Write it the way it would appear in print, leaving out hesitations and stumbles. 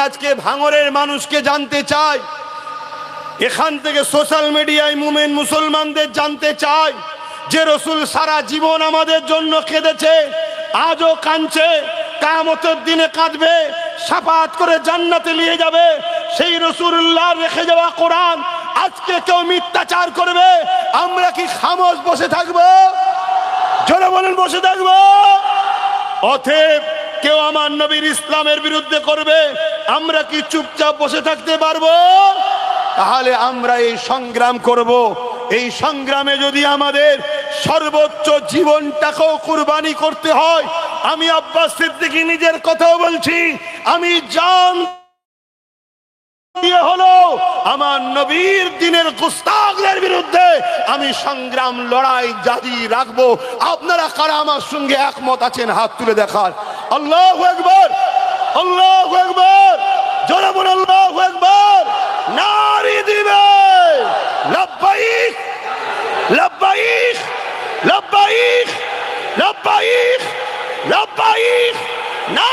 আজকে ভাঙরের মানুষকে জানতে চাই, এখান থেকে সোশ্যাল মিডিয়ায় মুমিন মুসলমানদের জানতে চাই যে রসুল সারা জীবন আমাদের জন্য কেঁদেছে, আজও কাঁদছে, কিয়ামতের দিনে কাঁদবে, শাফাআত করে জান্নাতে নিয়ে যাবে। সেই রাসূলুল্লাহ রেখে যাওয়া কোরআন আজকে কেউ মিথ্যাচার করবে, আমরা কি খামোশ বসে থাকবো? জোরে বলেন, বসে থাকবো? অতএব কেউ আমার নবীর ইসলামের বিরুদ্ধে করবে, আমরা কি চুপচাপ বসে থাকতে পারবো? তাহলে আমরা এই সংগ্রাম করব। এই সংগ্রামে যদি আমাদের সর্বোচ্চ জীবনটাকেও কুরবানি করতে হয়, আমি আব্বাস সিদ্দিকী নিজের কথাও বলছি, আমি জান দিয়ে হলো আমার নবীর দ্বীনের গুস্তাখদের বিরুদ্ধে আমি সংগ্রাম লড়াই জারি রাখবো। আপনারা কারা আমার সঙ্গে একমত আছেন হাত তুলে দেখান। আল্লাহু আকবার, আল্লাহু আকবার, জোরে বলুন আল্লাহু আকবার। নারে দিবে লব্বাইক লব্বাইক লব্বাইক লব্বাইক লব্বাইক। না